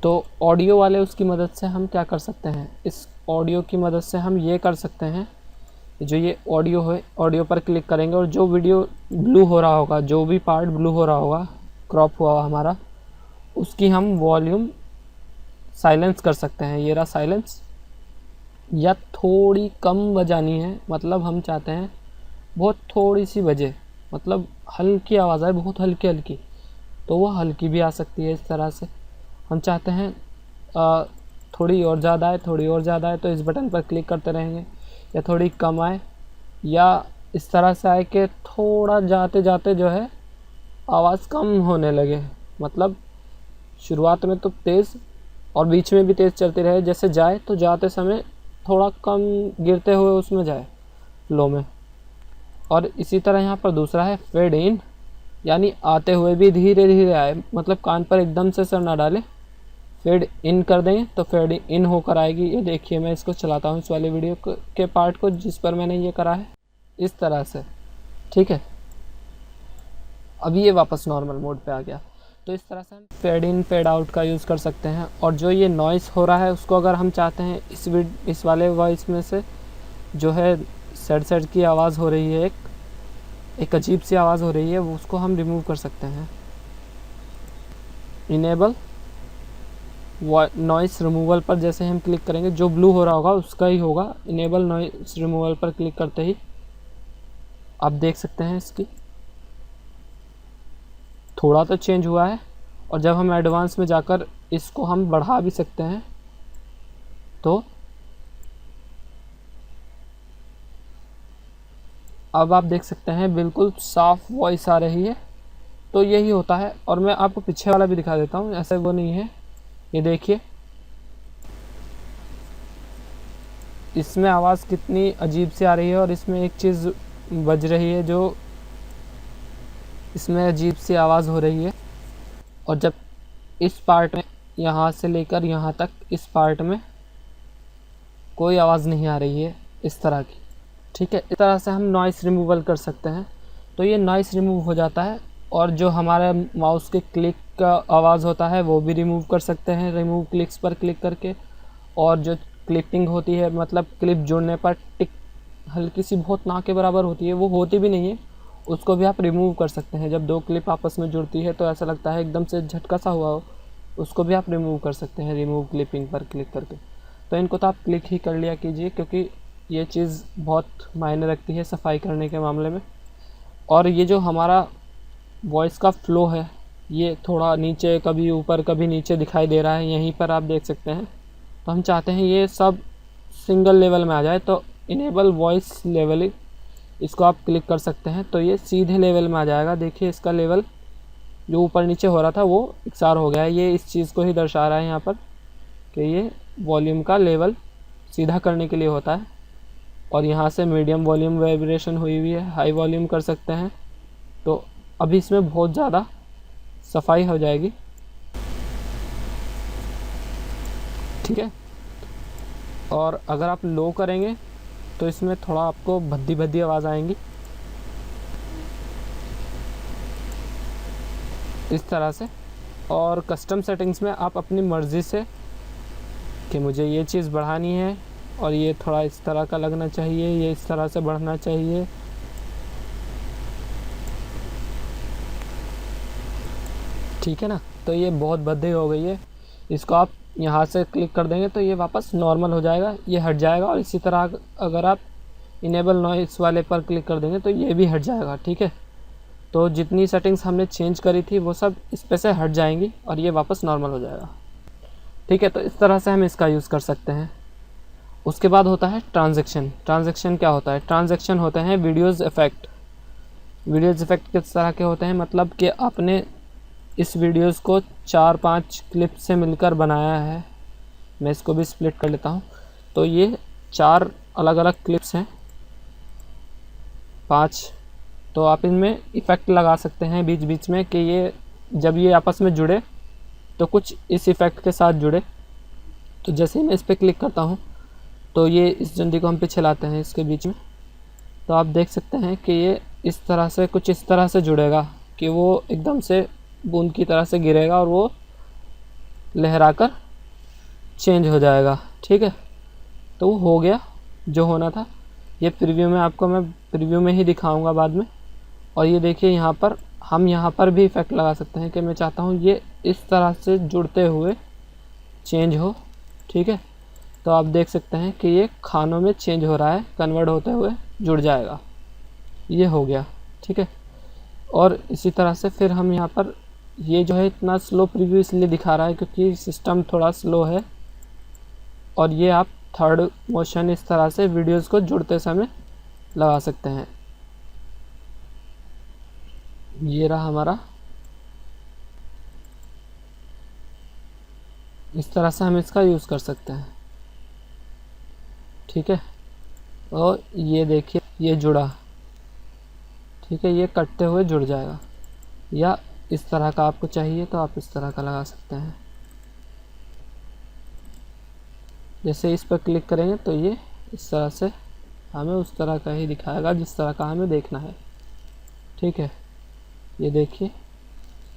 तो ऑडियो वाले उसकी मदद से हम क्या कर सकते हैं, इस ऑडियो की मदद से हम ये कर सकते हैं, जो ये ऑडियो है, ऑडियो पर क्लिक करेंगे और जो वीडियो ब्लू हो रहा होगा, जो भी पार्ट ब्लू हो रहा होगा, क्रॉप हुआ हमारा, उसकी हम वॉल्यूम साइलेंस कर सकते हैं। ये रहा साइलेंस, या थोड़ी कम बजानी है, मतलब हम चाहते हैं बहुत थोड़ी सी बजे, मतलब हल्की आवाज़ आए, बहुत हल्की हल्की, तो वो हल्की भी आ सकती है। इस तरह से हम चाहते हैं थोड़ी और ज़्यादा आए, थोड़ी और ज़्यादा आए, तो इस बटन पर क्लिक करते रहेंगे। या थोड़ी कम आए, या इस तरह से आए कि थोड़ा जाते जाते जो है आवाज़ कम होने लगे, मतलब शुरुआत में तो तेज़ और बीच में भी तेज़ चलती रहे, जैसे जाए तो जाते समय थोड़ा कम, गिरते हुए उसमें जाए लो में। और इसी तरह यहाँ पर दूसरा है फेड इन, यानी आते हुए भी धीरे धीरे आए, मतलब कान पर एकदम से सर ना डाले, फेड इन कर देंगे तो फेड इन होकर आएगी। ये देखिए मैं इसको चलाता हूँ, इस वाले वीडियो के पार्ट को जिस पर मैंने ये करा है, इस तरह से, ठीक है। अभी ये वापस नॉर्मल मोड पे आ गया। तो इस तरह से हम फेड इन फेड आउट का यूज़ कर सकते हैं। और जो ये नॉइस हो रहा है उसको अगर हम चाहते हैं इस वाले वॉइस में से जो है सैड सैड की आवाज़ हो रही है, एक अजीब सी आवाज़ हो रही है, वो उसको हम रिमूव कर सकते हैं। इनेबल नॉइस रिमूवल पर जैसे हम क्लिक करेंगे, जो ब्लू हो रहा होगा उसका ही होगा। इनेबल नॉइस रिमूवल पर क्लिक करते ही आप देख सकते हैं इसकी थोड़ा तो चेंज हुआ है। और जब हम एडवांस में जाकर इसको हम बढ़ा भी सकते हैं, तो अब आप देख सकते हैं बिल्कुल साफ वॉइस आ रही है। तो यही होता है। और मैं आपको पीछे वाला भी दिखा देता हूँ, ऐसा वो नहीं है, ये देखिए इसमें आवाज़ कितनी अजीब सी आ रही है। और इसमें एक चीज़ बज रही है जो इसमें अजीब सी आवाज़ हो रही है। और जब इस पार्ट में यहाँ से लेकर यहाँ तक इस पार्ट में कोई आवाज़ नहीं आ रही है इस तरह की, ठीक है। इस तरह से हम नॉइस रिमूवल कर सकते हैं। तो ये नॉइस रिमूव हो जाता है। और जो हमारे माउस के क्लिक का आवाज़ होता है वो भी रिमूव कर सकते हैं, रिमूव क्लिक्स पर क्लिक करके। और जो क्लिपिंग होती है, मतलब क्लिप जोड़ने पर टिक हल्की सी बहुत ना के बराबर होती है, वो होती भी नहीं है, उसको भी आप रिमूव कर सकते हैं। जब दो क्लिप आपस में जुड़ती है तो ऐसा लगता है एकदम से झटका सा हुआ हो, उसको भी आप रिमूव कर सकते हैं रिमूव क्लिपिंग पर क्लिक करके। तो इनको तो आप क्लिक ही कर लिया कीजिए, क्योंकि ये चीज़ बहुत मायने रखती है सफाई करने के मामले में। और ये जो हमारा वॉइस का फ्लो है, ये थोड़ा नीचे कभी ऊपर कभी नीचे दिखाई दे रहा है, यहीं पर आप देख सकते हैं। तो हम चाहते हैं ये सब सिंगल लेवल में आ जाए, तो इनेबल वॉइस लेवलिंग, इसको आप क्लिक कर सकते हैं तो ये सीधे लेवल में आ जाएगा। देखिए इसका लेवल जो ऊपर नीचे हो रहा था वो इकसार हो गया है। ये इस चीज़ को ही दर्शा रहा है यहाँ पर कि ये वॉल्यूम का लेवल सीधा करने के लिए होता है। और यहाँ से मीडियम वॉल्यूम वाइब्रेशन हुई हुई है, हाई वॉल्यूम कर सकते हैं। तो अभी इसमें बहुत ज़्यादा सफाई हो जाएगी, ठीक है। और अगर आप लो करेंगे तो इसमें थोड़ा आपको भद्दी भद्दी आवाज़ आएंगी इस तरह से। और कस्टम सेटिंग्स में आप अपनी मर्ज़ी से कि मुझे ये चीज़ बढ़ानी है और ये थोड़ा इस तरह का लगना चाहिए, ये इस तरह से बढ़ना चाहिए, ठीक है ना। तो ये बहुत भद्दी हो गई है, इसको आप यहाँ से क्लिक कर देंगे तो ये वापस नॉर्मल हो जाएगा, ये हट जाएगा। और इसी तरह अगर आप इनेबल नॉइस वाले पर क्लिक कर देंगे तो ये भी हट जाएगा, ठीक है। तो जितनी सेटिंग्स हमने चेंज करी थी वो सब इस पे से हट जाएंगी और ये वापस नॉर्मल हो जाएगा, ठीक है। तो इस तरह से हम इसका यूज़ कर सकते हैं। उसके बाद होता है ट्रांजैक्शन। ट्रांजैक्शन क्या होता है? ट्रांजैक्शन होते हैं वीडियोज़ इफ़ेक्ट। वीडियोज़ इफ़ेक्ट किस तरह के होते हैं? मतलब कि आपने इस वीडियोज़ को 4-5 क्लिप से मिलकर बनाया है। मैं इसको भी स्प्लिट कर लेता हूँ। तो ये 4 अलग अलग क्लिप्स हैं, 5। तो आप इनमें इफ़ेक्ट लगा सकते हैं बीच बीच में कि ये जब ये आपस में जुड़े तो कुछ इस इफ़ेक्ट के साथ जुड़े। तो जैसे ही मैं इस पर क्लिक करता हूँ तो ये इस डंडी को हम पीछे लाते हैं इसके बीच में, तो आप देख सकते हैं कि ये इस तरह से कुछ इस तरह से जुड़ेगा कि वो एकदम से बूंद की तरह से गिरेगा और वो लहराकर चेंज हो जाएगा, ठीक है। तो वो हो गया जो होना था। ये प्रीव्यू में आपको मैं प्रीव्यू में ही दिखाऊंगा बाद में। और ये देखिए यहाँ पर हम यहाँ पर भी इफ़ेक्ट लगा सकते हैं कि मैं चाहता हूँ ये इस तरह से जुड़ते हुए चेंज हो, ठीक है। तो आप देख सकते हैं कि ये खानों में चेंज हो रहा है, कन्वर्ट होते हुए जुड़ जाएगा, ये हो गया, ठीक है। और इसी तरह से फिर हम यहाँ पर ये जो है इतना स्लो प्रीव्यू इसलिए दिखा रहा है क्योंकि सिस्टम थोड़ा स्लो है। और ये आप थर्ड मोशन इस तरह से वीडियोस को जुड़ते समय लगा सकते हैं। ये रहा हमारा इस तरह से हम इसका यूज़ कर सकते हैं। ठीक है, और ये देखिए ये जुड़ा। ठीक है, ये कटते हुए जुड़ जाएगा, या इस तरह का आपको चाहिए तो आप इस तरह का लगा सकते हैं। जैसे इस पर क्लिक करेंगे तो ये इस तरह से हमें उस तरह का ही दिखाएगा जिस तरह का हमें देखना है। ठीक है, ये देखिए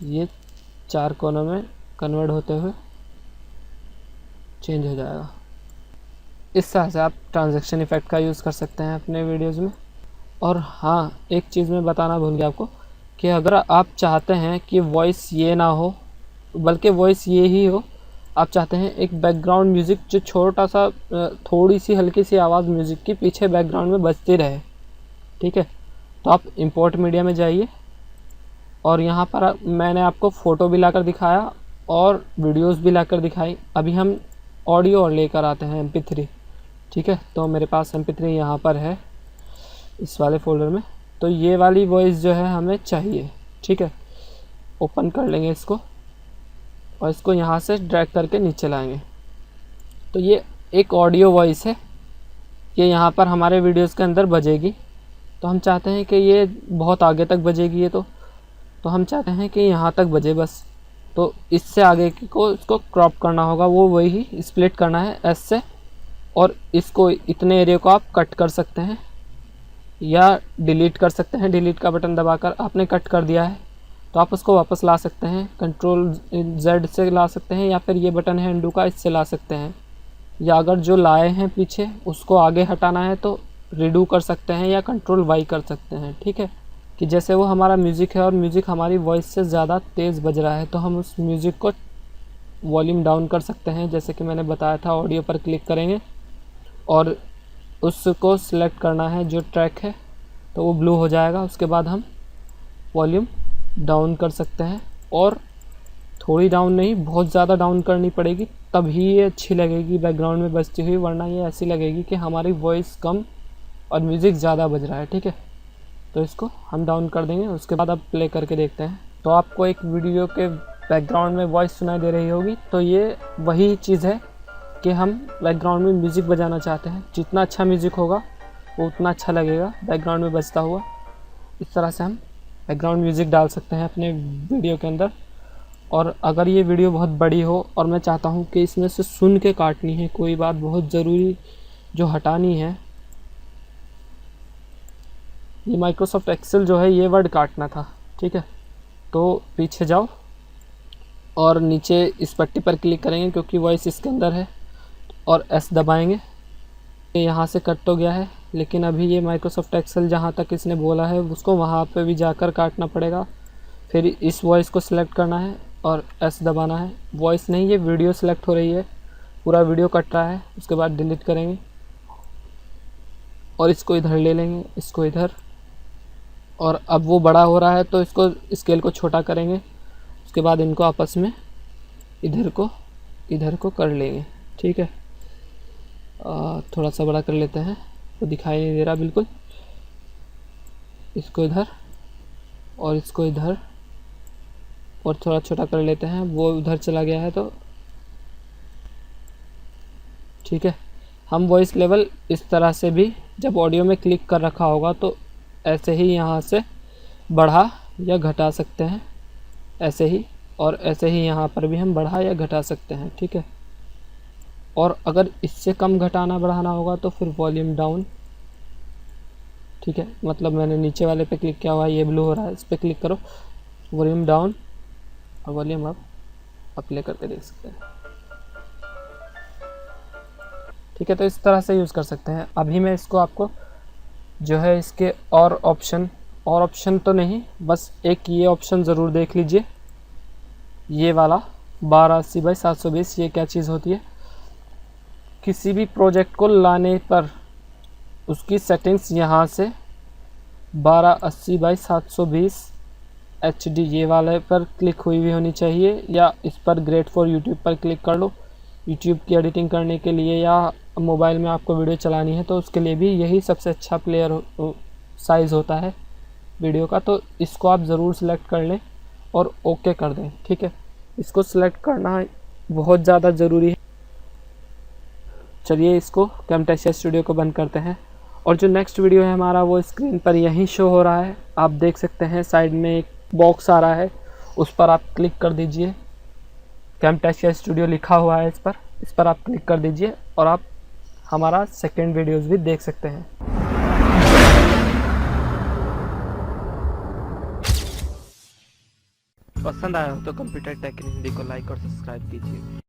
ये 4 कोनों में कन्वर्ट होते हुए चेंज हो जाएगा। इस तरह से आप ट्रांजैक्शन इफ़ेक्ट का यूज़ कर सकते हैं अपने वीडियोज़ में। और हाँ, एक चीज़ मैं बताना भूल गया आपको कि अगर आप चाहते हैं कि वॉइस ये ना हो बल्कि वॉइस ये ही हो, आप चाहते हैं एक बैकग्राउंड म्यूज़िक जो छोटा सा थोड़ी सी हल्की सी आवाज़ म्यूज़िक की पीछे बैकग्राउंड में बजती रहे। ठीक है, तो आप इंपोर्ट मीडिया में जाइए और यहाँ पर मैंने आपको फ़ोटो भी लाकर दिखाया और वीडियोस भी लाकर दिखाई। अभी हम ऑडियो और लेकर आते हैं MP3। ठीक है, तो मेरे पास MP3 यहाँ पर है इस वाले फ़ोल्डर में। तो ये वाली वॉइस जो है हमें चाहिए। ठीक है, ओपन कर लेंगे इसको और इसको यहाँ से ड्रैग करके नीचे लाएंगे। तो ये एक ऑडियो वॉइस है, ये यहाँ पर हमारे वीडियोस के अंदर बजेगी। तो हम चाहते हैं कि ये बहुत आगे तक बजेगी, ये तो हम चाहते हैं कि यहाँ तक बजे बस। तो इससे आगे को इसको क्रॉप करना होगा, वो वही स्प्लिट करना है S से, और इसको इतने एरिया को आप कट कर सकते हैं या डिलीट कर सकते हैं। डिलीट का बटन दबाकर आपने कट कर दिया है तो आप उसको वापस ला सकते हैं, Ctrl+Z से ला सकते हैं, या फिर ये बटन है उंडो का, इससे ला सकते हैं। या अगर जो लाए हैं पीछे उसको आगे हटाना है तो रिडू कर सकते हैं या Ctrl+Y कर सकते हैं। ठीक है, कि जैसे वो हमारा म्यूज़िक है और म्यूज़िक हमारी वॉइस से ज़्यादा तेज़ बज रहा है तो हम उस म्यूज़िक को वॉल्यूम डाउन कर सकते हैं। जैसे कि मैंने बताया था, ऑडियो पर क्लिक करेंगे और उसको सिलेक्ट करना है जो ट्रैक है, तो वो ब्लू हो जाएगा। उसके बाद हम वॉल्यूम डाउन कर सकते हैं, और थोड़ी डाउन नहीं, बहुत ज़्यादा डाउन करनी पड़ेगी तभी ये अच्छी लगेगी बैकग्राउंड में बजती हुई, वरना ये ऐसी लगेगी कि हमारी वॉइस कम और म्यूज़िक ज़्यादा बज रहा है। ठीक है, तो इसको हम डाउन कर देंगे। उसके बाद अब प्ले करके देखते हैं। तो आपको एक वीडियो के बैकग्राउंड में वॉइस सुनाई दे रही होगी, तो ये वही चीज़ है कि हम बैकग्राउंड में म्यूज़िक बजाना चाहते हैं। जितना अच्छा म्यूज़िक होगा वो उतना अच्छा लगेगा बैकग्राउंड में बजता हुआ। इस तरह से हम बैकग्राउंड म्यूज़िक डाल सकते हैं अपने वीडियो के अंदर। और अगर ये वीडियो बहुत बड़ी हो और मैं चाहता हूँ कि इसमें से सुन के काटनी है कोई बात बहुत ज़रूरी जो हटानी है, ये माइक्रोसॉफ्ट एक्सेल जो है ये वर्ड काटना था। ठीक है, तो पीछे जाओ और नीचे इस पट्टी पर क्लिक करेंगे क्योंकि वॉइस इसके अंदर है, और S दबाएंगे। यहाँ से कट तो गया है, लेकिन अभी ये माइक्रोसॉफ्ट एक्सेल जहाँ तक इसने बोला है उसको वहाँ पे भी जाकर काटना पड़ेगा। फिर इस वॉइस को सिलेक्ट करना है और S दबाना है। वॉइस नहीं, ये वीडियो सिलेक्ट हो रही है, पूरा वीडियो कट रहा है। उसके बाद डिलीट करेंगे और इसको इधर ले लेंगे, इसको इधर, और अब वो बड़ा हो रहा है तो इसको स्केल को छोटा करेंगे। उसके बाद इनको आपस में इधर को कर लेंगे। ठीक है, थोड़ा सा बड़ा कर लेते हैं, वो दिखाई नहीं दे रहा बिल्कुल। इसको इधर और इसको इधर, और थोड़ा छोटा कर लेते हैं, वो उधर चला गया है तो ठीक है। हम वॉइस लेवल इस तरह से भी जब ऑडियो में क्लिक कर रखा होगा तो ऐसे ही यहाँ से बढ़ा या घटा सकते हैं, ऐसे ही, और ऐसे ही यहाँ पर भी हम बढ़ा या घटा सकते हैं। ठीक है, और अगर इससे कम घटाना बढ़ाना होगा तो फिर वॉल्यूम डाउन। ठीक है, मतलब मैंने नीचे वाले पे क्लिक किया हुआ है, ये ब्लू हो रहा है, इस पर क्लिक करो, वॉल्यूम डाउन, और वॉल्यूम अप प्ले करके देख सकते हैं। ठीक है, तो इस तरह से यूज़ कर सकते हैं। अभी मैं इसको आपको जो है इसके और ऑप्शन तो नहीं, बस एक ये ऑप्शन ज़रूर देख लीजिए, ये वाला 1280x720। ये क्या चीज़ होती है? किसी भी प्रोजेक्ट को लाने पर उसकी सेटिंग्स यहाँ से 1280x720 HD ये वाले पर क्लिक हुई हुई होनी चाहिए, या इस पर ग्रेट फॉर यूट्यूब पर क्लिक कर लो। यूट्यूब की एडिटिंग करने के लिए या मोबाइल में आपको वीडियो चलानी है तो उसके लिए भी यही सबसे अच्छा प्लेयर साइज़ होता है वीडियो का। तो इसको आप ज़रूर सिलेक्ट कर लें और ओके कर दें। ठीक है, इसको सिलेक्ट करना बहुत ज़्यादा ज़रूरी है। चलिए इसको कैमटेशिया स्टूडियो को बंद करते हैं। और जो नेक्स्ट वीडियो है हमारा वो स्क्रीन पर यहीं शो हो रहा है, आप देख सकते हैं साइड में एक बॉक्स आ रहा है, उस पर आप क्लिक कर दीजिए। कैमटेशिया स्टूडियो लिखा हुआ है इस पर आप क्लिक कर दीजिए और आप हमारा सेकेंड वीडियोस भी देख सकते हैं। पसंद आया हो तो कंप्यूटर टेक इन हिंदी को लाइक और सब्सक्राइब कीजिए।